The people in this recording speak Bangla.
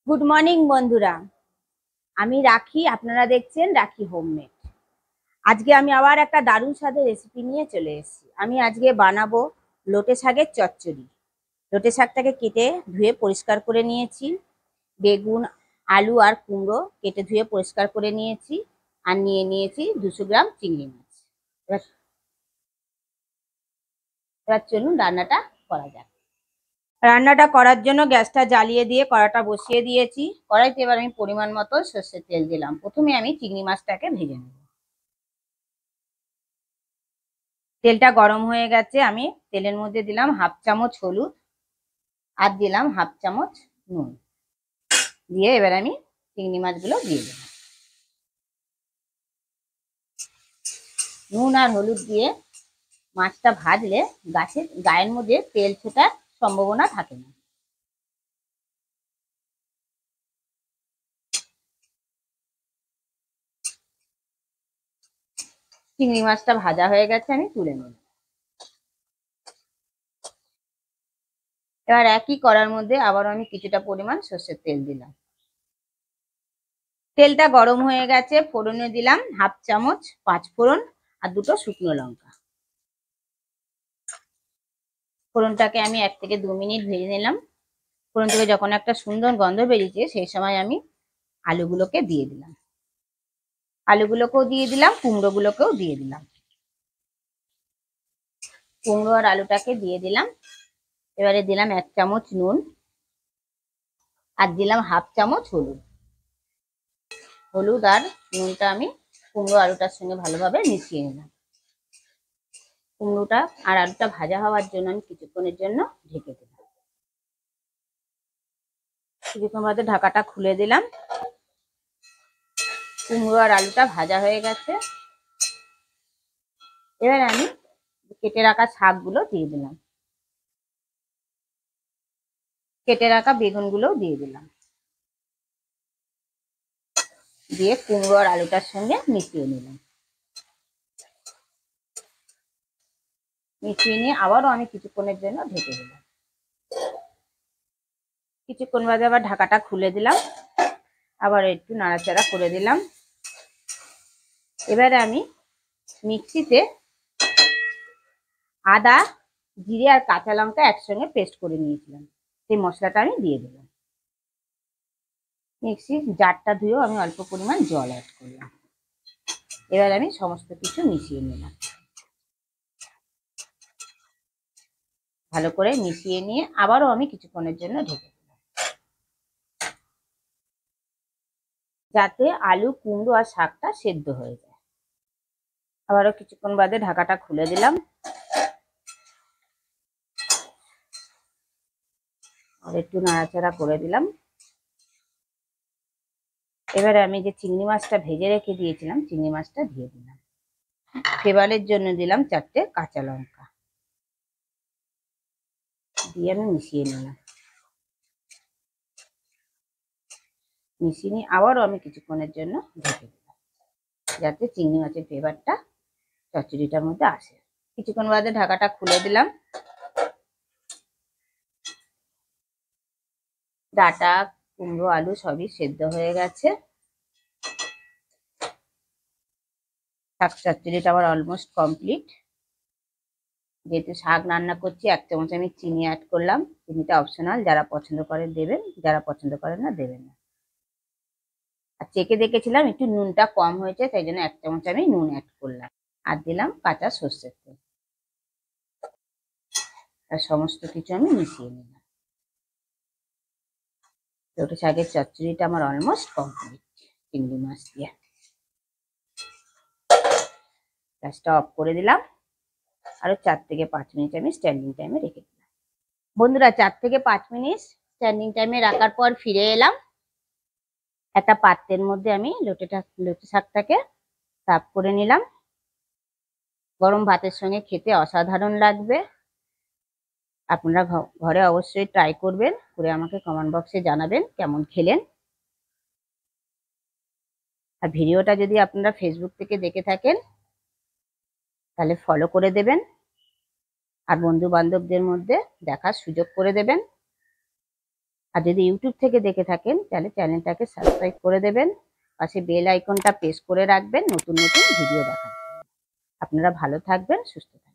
গুড মর্নিং বন্ধুরা। আমি রাখি, আপনারা দেখছেন রাখি হোমমেড। আজকে আমি আবার একটা দারুণ স্বাদের রেসিপি নিয়ে চলে এসেছি। আমি আজকে বানাবো লোটে শাকের চচ্চড়ি। লোটে শাকটাকে কেটে ধুয়ে পরিষ্কার করে নিয়েছি। বেগুন, আলু আর কুমড়ো কেটে ধুয়ে পরিষ্কার করে নিয়েছি। আর নিয়ে নিয়েছি 200 গ্রাম চিংড়ি মাছ। এবার এবার চলুন রান্নাটা করা যাক। রান্নাটা করার জন্য গ্যাসটা জ্বালিয়ে দিয়ে কড়াটা বসিয়ে দিয়েছি। কড়াইতে এবার আমি পরিমাণ মতো সর্ষের তেল দিলাম। প্রথমে আমি চিংড়ি মাছটাকে ভেজে নেব। তেলটা গরম হয়ে গেছে, আমি তেলের মধ্যে দিলাম 1/2 চামচ হলুদ আর দিলাম 1/2 চামচ নুন। দিয়ে এবার আমি চিংড়ি মাছগুলো দিয়ে দেব। নুন আর হলুদ দিয়ে মাছটা ভাজলে গাছের গায়ের মধ্যে তেল ছোটার সম্ভাবনা থাকে না। চিংড়ি মাছটা ভাজা হয়ে গেছে, আমি তুলে নেব। এবার একই কড়ার মধ্যে আবারও আমি কিছুটা পরিমাণ সর্ষের তেল দিলাম। তেলটা গরম হয়ে গেছে, ফোড়নে দিলাম 1/2 চামচ 5 ফোড়ন আর 2টো শুকনো লঙ্কা। ফোড়নটাকে আমি 1 থেকে 2 মিনিট ভেজে নিলাম। ফোড়ন থেকে যখন একটা সুন্দর গন্ধ বেরিয়েছে সেই সময় আমি আলুগুলোকে দিয়ে দিলাম। আলুগুলোকেও দিয়ে দিলাম, কুমড়োগুলোকেও দিয়ে দিলাম। কুমড়ো আর আলুটাকে দিয়ে দিলাম। এবারে দিলাম 1 চামচ নুন আর দিলাম 1/2 চামচ হলুদ। হলুদ আর নুনটা আমি কুমড়ো আলুটার সঙ্গে ভালোভাবে মিশিয়ে নিলাম। কুমড়োটা আর আলুটা ভাজা হওয়ার জন্য আমি কিছুক্ষণের জন্য ঢেকে দিলাম। কিছুক্ষণ বাদে ঢাকাটা খুলে দিলাম। কুমড়ো আর আলুটা ভাজা হয়ে গেছে। এবার আমি কেটে রাখা শাকগুলো দিয়ে দিলাম। কেটে রাখা বেগুনগুলোও দিয়ে দিলাম। দিয়ে কুমড়ো আর আলুটার সঙ্গে মিশিয়ে নিলাম। মিশিয়ে নিয়ে আবারও আমি কিছুক্ষণের জন্য ঢেকে দিলাম। কিছুক্ষণ বাদে আবার ঢাকাটা খুলে দিলাম। আবার একটু নাড়াচাড়া করে দিলাম। এবারে আমি মিক্সিতে আদা, জিরে আর কাঁচা লঙ্কা একসঙ্গে পেস্ট করে নিয়েছিলাম, সেই মশলাটা আমি দিয়ে দিলাম। মিক্সির জারটা ধুয়েও আমি অল্প পরিমাণ জল অ্যাড করলাম। এবার আমি সমস্ত কিছু মিশিয়ে নিলাম। ভালো করে মিশিয়ে নিয়ে আবারও আমি কিছুক্ষণের জন্য ঢেকে দিলাম, যাতে আলু, কুমড়ো আর শাকটা সেদ্ধ হয়ে যায়। আবারও কিছুক্ষণ বাদে ঢাকাটা খুলে দিলাম। আর একটু নাড়াচাড়া করে দিলাম। এবারে আমি যে চিংড়ি মাছটা ভেজে রেখে দিয়েছিলাম, চিংড়ি মাছটা দিয়ে দিলাম। ফ্লেভারের জন্য দিলাম 4টে কাঁচা লঙ্কা। দিয়ে আমি মিশিয়ে নিলাম। মিশিয়ে নিয়ে আবারও আমি কিছুক্ষণের জন্য ঢেকে দিলাম, যাতে চিংড়ি মাছের ফ্লেভারটা চচ্চড়িটার মধ্যে আসে। কিছুক্ষণ বাদে ঢাকাটা খুলে দিলাম। ডাঁটা, কুমড়ো, আলু সবই সেদ্ধ হয়ে গেছে। শাক চচ্চড়িটা আমার অলমোস্ট কমপ্লিট। যেহেতু শাক রান্না করছি 1 চামচ আমি চিনি অ্যাড করলাম। চিনিটা অপশনাল, যারা পছন্দ করেন দেবেন, যারা পছন্দ করেন না দেবেন না। আর চেখে দেখেছিলাম একটু নুনটা কম হয়েছে, তাই জন্য 1 চামচ আমি নুন অ্যাড করলাম। আর দিলাম কাঁচা সর্ষের তেল। আর সমস্ত কিছু আমি মিশিয়ে নিলাম। লোটে শাকের চচ্চড়িটা আমার অলমোস্ট কমপ্লিট চিংড়ি মাছ দিয়ে। গ্যাসটা অফ করে দিলাম। আরো 4 থেকে 5 মিনিট আমি স্ট্যান্ডিং টাইমে রেখে দিলাম। বন্ধুরা, 4 থেকে 5 মিনিট স্ট্যান্ডিং টাইমে রাখার পর ফিরে এলাম। একটা পাত্রের মধ্যে আমি লোটে শাকটাকে সার্ভ করে নিলাম। গরম ভাতের সঙ্গে খেতে অসাধারণ লাগবে। আপনারা ঘরে অবশ্যই ট্রাই করবেন, করে আমাকে কমেন্ট বক্সে জানাবেন কেমন খেলেন। আর ভিডিওটা যদি আপনারা ফেসবুক থেকে দেখে থাকেন তাহলে ফলো করে দেবেন, আর বন্ধু বান্ধবদের মধ্যে দেখার সুযোগ করে দেবেন। আর যদি ইউটিউব থেকে দেখে থাকেন তাহলে চ্যানেলটাকে সাবস্ক্রাইব করে দেবেন, পাশে বেল আইকনটা প্রেস করে রাখবেন নতুন নতুন ভিডিও দেখার জন্য। আপনারা ভালো থাকবেন, সুস্থ থাকবেন।